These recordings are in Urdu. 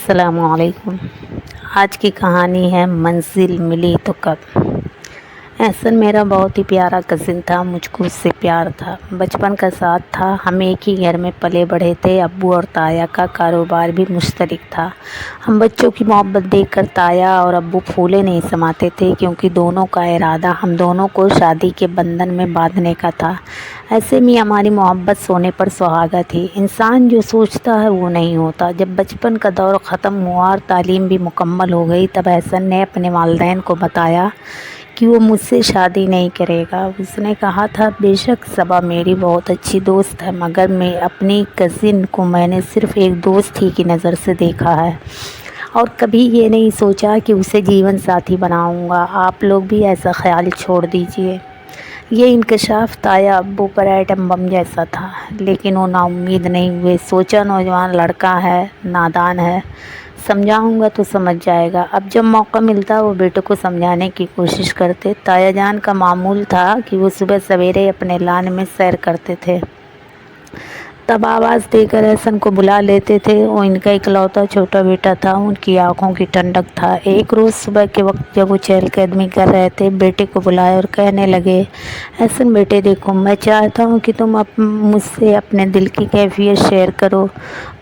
السلام علیکم۔ آج کی کہانی ہے منزل ملی تو کب۔ احسن میرا بہت ہی پیارا کزن تھا، مجھ کو اس سے پیار تھا، بچپن کا ساتھ تھا، ہم ایک ہی گھر میں پلے بڑھے تھے، ابو اور تایا کا کاروبار بھی مشترک تھا۔ ہم بچوں کی محبت دیکھ کر تایا اور ابو پھولے نہیں سماتے تھے، کیونکہ دونوں کا ارادہ ہم دونوں کو شادی کے بندھن میں باندھنے کا تھا۔ ایسے میں ہماری محبت سونے پر سہاگا تھی۔ انسان جو سوچتا ہے وہ نہیں ہوتا۔ جب بچپن کا دور ختم ہوا اور تعلیم بھی مکمل ہو گئی، تب احسن نے اپنے والدین کو بتایا کہ وہ مجھ سے شادی نہیں کرے گا۔ اس نے کہا تھا، بے شک صبا میری بہت اچھی دوست ہے، مگر میں اپنی کزن کو میں نے صرف ایک دوست ہی کی نظر سے دیکھا ہے اور کبھی یہ نہیں سوچا کہ اسے جیون ساتھی بناؤں گا۔ آپ لوگ بھی ایسا خیال چھوڑ دیجئے۔ یہ انکشاف تایا ابو پر ایٹم بم جیسا تھا، لیکن وہ نا امید نہیں ہوئے۔ سوچا نوجوان لڑکا ہے، نادان ہے، سمجھاؤں گا تو سمجھ جائے گا۔ اب جب موقع ملتا وہ بیٹے کو سمجھانے کی کوشش کرتے۔ تایا جان کا معمول تھا کہ وہ صبح سویرے اپنے لان میں سیر کرتے تھے، تب آواز دے کر احسن کو بلا لیتے تھے۔ وہ ان کا اکلوتا چھوٹا بیٹا تھا، ان کی آنکھوں کی ٹھنڈک تھا۔ ایک روز صبح کے وقت جب وہ چہل قدمی کر رہے تھے، بیٹے کو بلائے اور کہنے لگے، احسن بیٹے دیکھو، میں چاہتا ہوں کہ تم مجھ سے اپنے دل کی کیفیت شیئر کرو۔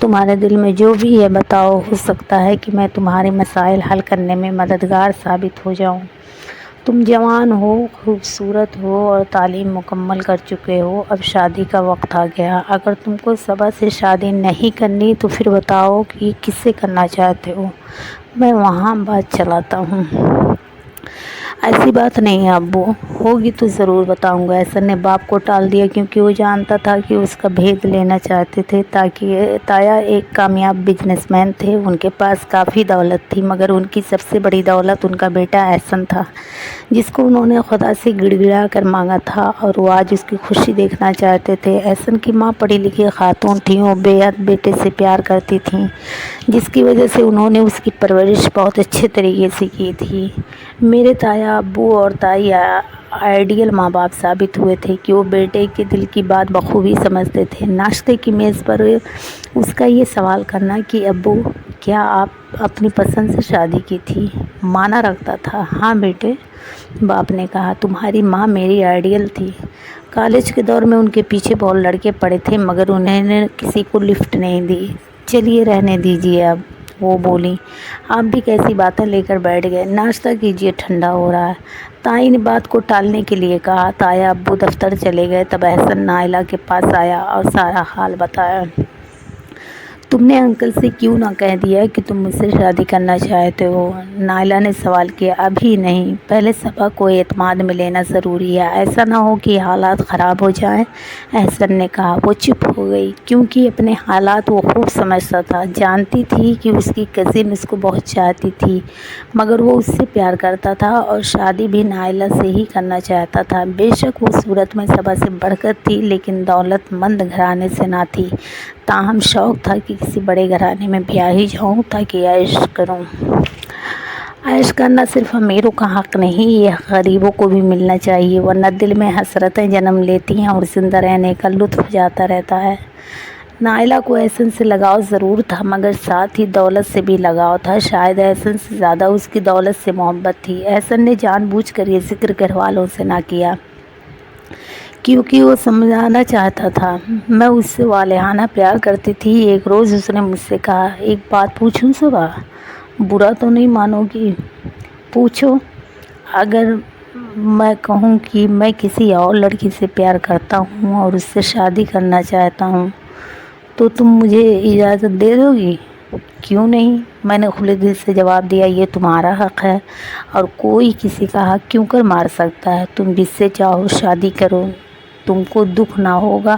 تمہارے دل میں جو بھی ہے بتاؤ، ہو سکتا ہے کہ میں تمہارے مسائل حل کرنے میں مددگار ثابت ہو جاؤں۔ تم جوان ہو، خوبصورت ہو اور تعلیم مکمل کر چکے ہو، اب شادی کا وقت آ گیا۔ اگر تم کو صبا سے شادی نہیں کرنی تو پھر بتاؤ کہ کس سے کرنا چاہتے ہو، میں وہاں بات چلاتا ہوں۔ ایسی بات نہیں ہے ابو، ہوگی تو ضرور بتاؤں گا۔ احسن نے باپ کو ٹال دیا، کیونکہ وہ جانتا تھا کہ اس کا بھید لینا چاہتے تھے۔ تایا ایک کامیاب بزنس مین تھے، ان کے پاس کافی دولت تھی، مگر ان کی سب سے بڑی دولت ان کا بیٹا احسن تھا، جس کو انہوں نے خدا سے گڑ گڑا کر مانگا تھا اور وہ آج اس کی خوشی دیکھنا چاہتے تھے۔ احسن کی ماں پڑھی لکھی خاتون تھیں، وہ بے حد بیٹے سے پیار کرتی تھیں، جس کی وجہ سے انہوں نے اس کی پرورش بہت اچھے طریقے سے کی تھی۔ میرے تایا ابو اور تائی آئیڈیل ماں باپ ثابت ہوئے تھے کہ وہ بیٹے کے دل کی بات بخوبی سمجھتے تھے۔ ناشتے کی میز پر اس کا یہ سوال کرنا کہ ابو، کیا آپ اپنی پسند سے شادی کی تھی؟ مانا رکھتا تھا۔ ہاں بیٹے، باپ نے کہا، تمہاری ماں میری آئیڈیل تھی۔ کالج کے دور میں ان کے پیچھے بہت لڑکے پڑے تھے، مگر انہوں نے کسی کو لفٹ نہیں دی۔ چلیے رہنے دیجیے اب، وہ بولی۔ آپ بھی کیسی باتیں لے کر بیٹھ گئے، ناشتہ کیجیے، ٹھنڈا ہو رہا ہے۔ تائی نے بات کو ٹالنے کے لیے کہا۔ تایا ابو دفتر چلے گئے، تب احسن نائلہ کے پاس آیا اور سارا حال بتایا۔ تم نے انکل سے کیوں نہ کہہ دیا کہ تم مجھ سے شادی کرنا چاہتے ہو؟ نائلہ نے سوال کیا۔ ابھی نہیں، پہلے صبا کو اعتماد میں لینا ضروری ہے، ایسا نہ ہو کہ حالات خراب ہو جائیں، احسن نے کہا۔ وہ چپ ہو گئی، کیونکہ اپنے حالات وہ خوب سمجھتا تھا۔ جانتی تھی کہ اس کی کزن اس کو بہت چاہتی تھی، مگر وہ اس سے پیار کرتا تھا اور شادی بھی نائلہ سے ہی کرنا چاہتا تھا۔ بے شک وہ صورت میں صبا سے بڑھ کر تھی، لیکن دولت مند گھرانے سے نہ تھی، تاہم شوق تھا کہ کسی بڑے گھرانے میں بیاہ ہی جاؤں تاکہ عیش کروں۔ عیش کرنا صرف امیروں کا حق نہیں، یہ غریبوں کو بھی ملنا چاہیے، ورنہ دل میں حسرتیں جنم لیتی ہیں اور زندہ رہنے کا لطف جاتا رہتا ہے۔ نائلہ کو احسن سے لگاؤ ضرور تھا، مگر ساتھ ہی دولت سے بھی لگاؤ تھا۔ شاید احسن سے زیادہ اس کی دولت سے محبت تھی۔ احسن نے جان بوجھ کر یہ ذکر گھر والوں سے نہ کیا، کیونکہ وہ سمجھانا چاہتا تھا، میں اس سے والہانہ پیار کرتی تھی۔ ایک روز اس نے مجھ سے کہا، ایک بات پوچھوں صبا؟ برا تو نہیں مانو گی؟ پوچھو۔ اگر میں کہوں کہ میں کسی اور لڑکی سے پیار کرتا ہوں اور اس سے شادی کرنا چاہتا ہوں، تو تم مجھے اجازت دے دو گی؟ کیوں نہیں، میں نے کھلے دل سے جواب دیا، یہ تمہارا حق ہے اور کوئی کسی کا حق کیوں کر مار سکتا ہے۔ تم جس سے چاہو شادی کرو، تم کو دکھ نہ ہوگا،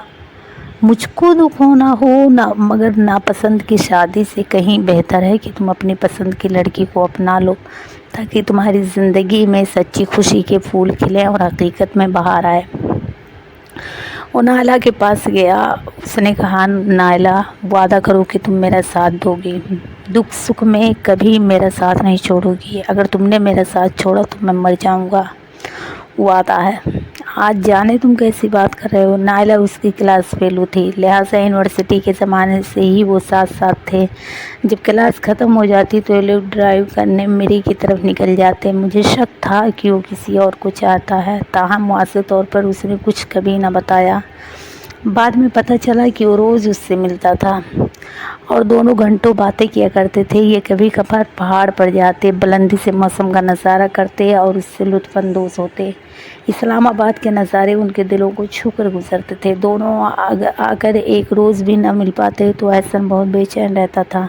مجھ کو دکھ ہونا ہو نہ، مگر ناپسند کی شادی سے کہیں بہتر ہے کہ تم اپنی پسند کی لڑکی کو اپنا لو، تاکہ تمہاری زندگی میں سچی خوشی کے پھول کھلیں اور حقیقت میں بہار آئے۔ وہ نائلہ کے پاس گیا۔ اس نے کہا، نائلہ، وعدہ کرو کہ تم میرا ساتھ دو گی، دکھ سکھ میں کبھی میرا ساتھ نہیں چھوڑو گی۔ اگر تم نے میرا ساتھ چھوڑا تو میں مر جاؤں گا۔ وعدہ ہے۔ آج جانے تم کیسی بات کر رہے ہو، نائلہ اس کی کلاس فیلو تھی، لہٰذا یونیورسٹی کے زمانے سے ہی وہ ساتھ ساتھ تھے۔ جب کلاس ختم ہو جاتی تو یہ لوگ ڈرائیو کرنے میری کی طرف نکل جاتے۔ مجھے شک تھا کہ وہ کسی اور کو چاہتا ہے، تاہم واضح طور پر اس نے کچھ کبھی نہ بتایا۔ بعد میں پتہ چلا کہ وہ روز اس سے ملتا تھا اور دونوں گھنٹوں باتیں کیا کرتے تھے۔ یہ کبھی کبھار پہاڑ پر جاتے، بلندی سے موسم کا نظارہ کرتے اور اس سے لطف اندوز ہوتے۔ اسلام آباد کے نظارے ان کے دلوں کو چھو کر گزرتے تھے۔ دونوں اگر ایک روز بھی نہ مل پاتے تو احسن بہت بے چین رہتا تھا۔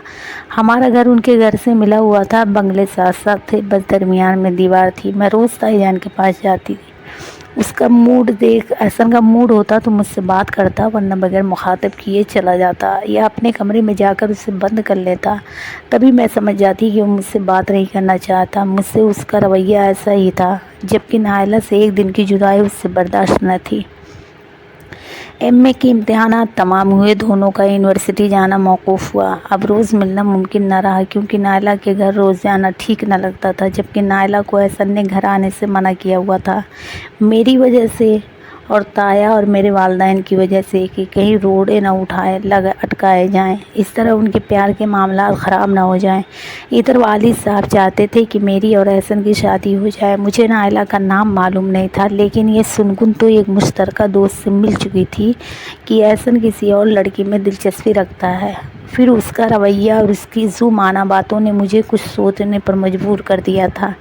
ہمارا گھر ان کے گھر سے ملا ہوا تھا، بنگلے ساتھ ساتھ تھے، بس درمیان میں دیوار تھی۔ میں روز تائی جان کے پاس جاتی تھی، اس کا موڈ دیکھ احسن کا موڈ ہوتا تو مجھ سے بات کرتا، ورنہ بغیر مخاطب کیے چلا جاتا یا اپنے کمرے میں جا کر اسے بند کر لیتا۔ تبھی میں سمجھ جاتی کہ وہ مجھ سے بات نہیں کرنا چاہتا۔ مجھ سے اس کا رویہ ایسا ہی تھا، جبکہ نائلہ سے ایک دن کی جدائی اس سے برداشت نہ تھی۔ ایم اے کے امتحانات تمام ہوئے، دونوں کا یونیورسٹی جانا موقوف ہوا۔ اب روز ملنا ممکن نہ رہا، کیونکہ نائلہ کے گھر روز جانا ٹھیک نہ لگتا تھا، جبکہ نائلہ کو احسن نے گھر آنے سے منع کیا ہوا تھا، میری وجہ سے اور تایا اور میرے والدین کی وجہ سے، کہ کہیں روڑے نہ اٹکائے جائیں، اس طرح ان کے پیار کے معاملات خراب نہ ہو جائیں۔ ادھر والد صاحب چاہتے تھے کہ میری اور احسن کی شادی ہو جائے۔ مجھے نائلہ کا نام معلوم نہیں تھا، لیکن یہ سنگن تو ایک مشترکہ دوست سے مل چکی تھی کہ احسن کسی اور لڑکی میں دلچسپی رکھتا ہے۔ پھر اس کا رویہ اور اس کی ذو معنی باتوں نے مجھے کچھ سوچنے پر مجبور کر دیا تھا۔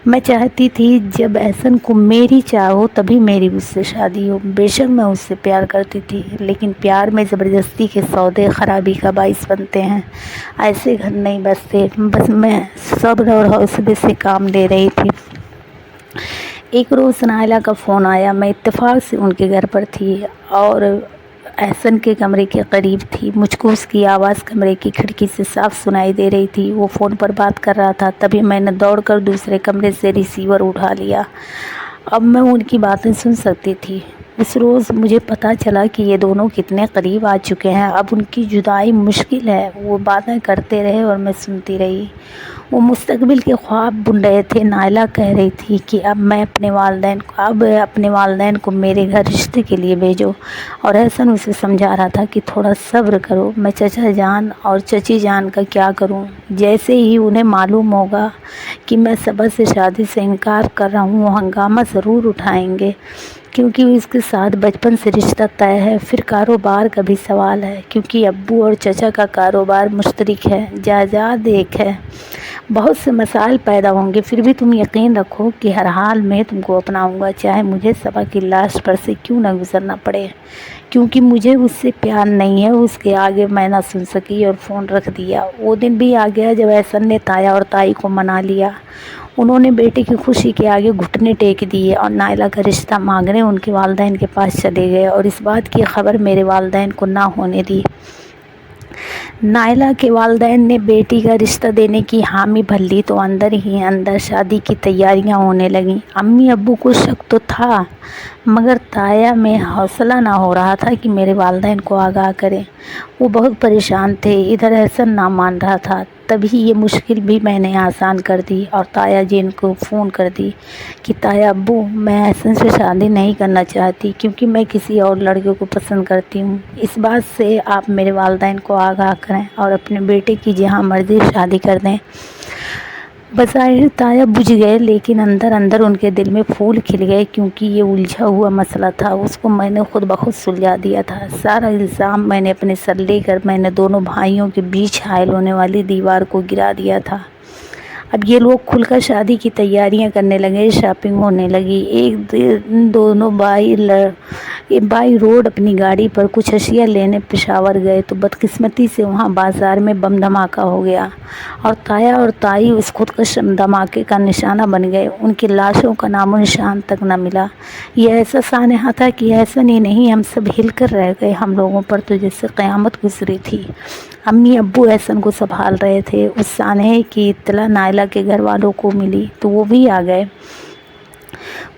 میں چاہتی تھی جب احسن کو میری چاہ ہو تبھی میری اس سے شادی ہو۔ بے شک میں اس سے پیار کرتی تھی، لیکن پیار میں زبردستی کے سودے خرابی کا باعث بنتے ہیں، ایسے گھر نہیں بستے۔ بس میں صبر اور حوصلے سے کام لے رہی تھی۔ ایک روز نائلہ کا فون آیا۔ میں اتفاق سے ان کے گھر پر تھی اور احسن کے کمرے کے قریب تھی۔ مجھ کو اس کی آواز کمرے کی کھڑکی سے صاف سنائی دے رہی تھی۔ وہ فون پر بات کر رہا تھا، تبھی میں نے دوڑ کر دوسرے کمرے سے ریسیور اٹھا لیا۔ اب میں ان کی باتیں سن سکتی تھی۔ اس روز مجھے پتہ چلا کہ یہ دونوں کتنے قریب آ چکے ہیں۔ اب ان کی جدائی مشکل ہے۔ وہ باتیں کرتے رہے اور میں سنتی رہی۔ وہ مستقبل کے خواب بن رہے تھے۔ نائلہ کہہ رہی تھی کہ اب اپنے والدین کو میرے گھر رشتے کے لیے بھیجو، اور احسن اسے سمجھا رہا تھا کہ تھوڑا صبر کرو، میں چچا جان اور چچی جان کا کیا کروں؟ جیسے ہی انہیں معلوم ہوگا کہ میں صبا سے شادی سے انکار کر رہا ہوں، وہ ہنگامہ ضرور اٹھائیں گے، کیونکہ اس کے ساتھ بچپن سے رشتہ طے ہے۔ پھر کاروبار کا بھی سوال ہے، کیونکہ ابو اور چچا کا کاروبار مشترک ہے، جائیداد ایک ہے۔ بہت سے مسائل پیدا ہوں گے۔ پھر بھی تم یقین رکھو کہ ہر حال میں تم کو اپناؤں گا، چاہے مجھے صبا کی لاش پر سے کیوں نہ گزرنا پڑے، کیونکہ مجھے اس سے پیار نہیں ہے۔ اس کے آگے میں نہ سن سکی اور فون رکھ دیا۔ وہ دن بھی آ گیا جب احسن نے تایا اور تائی کو منا لیا۔ انہوں نے بیٹے کی خوشی کے آگے گھٹنے ٹیک دیے اور نائلہ کا رشتہ مانگنے ان کے والدین کے پاس چلے گئے، اور اس بات کی خبر میرے والدین کو نہ ہونے دی۔ نائلہ کے والدین نے بیٹی کا رشتہ دینے کی حامی بھر لی تو اندر ہی اندر شادی کی تیاریاں ہونے لگیں۔ امی ابو کو شک تو تھا، مگر تایا میں حوصلہ نہ ہو رہا تھا کہ میرے والدین کو آگاہ کریں۔ وہ بہت پریشان تھے۔ ادھر احسن نہ مان رہا تھا۔ تبھی یہ مشکل بھی میں نے آسان کر دی اور تایا جین کو فون کر دی کہ تایا ابو، میں احسن سے شادی نہیں کرنا چاہتی، کیونکہ میں کسی اور لڑکے کو پسند کرتی ہوں۔ اس بات سے آپ میرے والدین کو آگاہ کریں اور اپنے بیٹے کی جہاں مرضی شادی کر دیں۔ بظاہر تایا بجھ گئے، لیکن اندر اندر ان کے دل میں پھول کھل گئے، کیونکہ یہ الجھا ہوا مسئلہ تھا۔ اس کو میں نے خود بخود سلجھا دیا تھا۔ سارا الزام میں نے اپنے سر لے کر میں نے دونوں بھائیوں کے بیچ حائل ہونے والی دیوار کو گرا دیا تھا۔ اب یہ لوگ کھل کر شادی کی تیاریاں کرنے لگے، شاپنگ ہونے لگی۔ ایک دن دونوں بائی روڈ اپنی گاڑی پر کچھ اشیاء لینے پشاور گئے تو بدقسمتی سے وہاں بازار میں بم دھماکہ ہو گیا اور تایا اور تائی اس خودکش دھماکے کا نشانہ بن گئے۔ ان کی لاشوں کا نام و نشان تک نہ ملا۔ یہ ایسا سانحہ تھا کہ احسن ہی نہیں، ہم سب ہل کر رہ گئے۔ ہم لوگوں پر تو جیسے قیامت گزری تھی۔ امی ابو احسن کو سنبھال رہے تھے۔ اس سانحے کی اطلاع نائلہ کے گھر والوں کو ملی تو وہ بھی آ گئے۔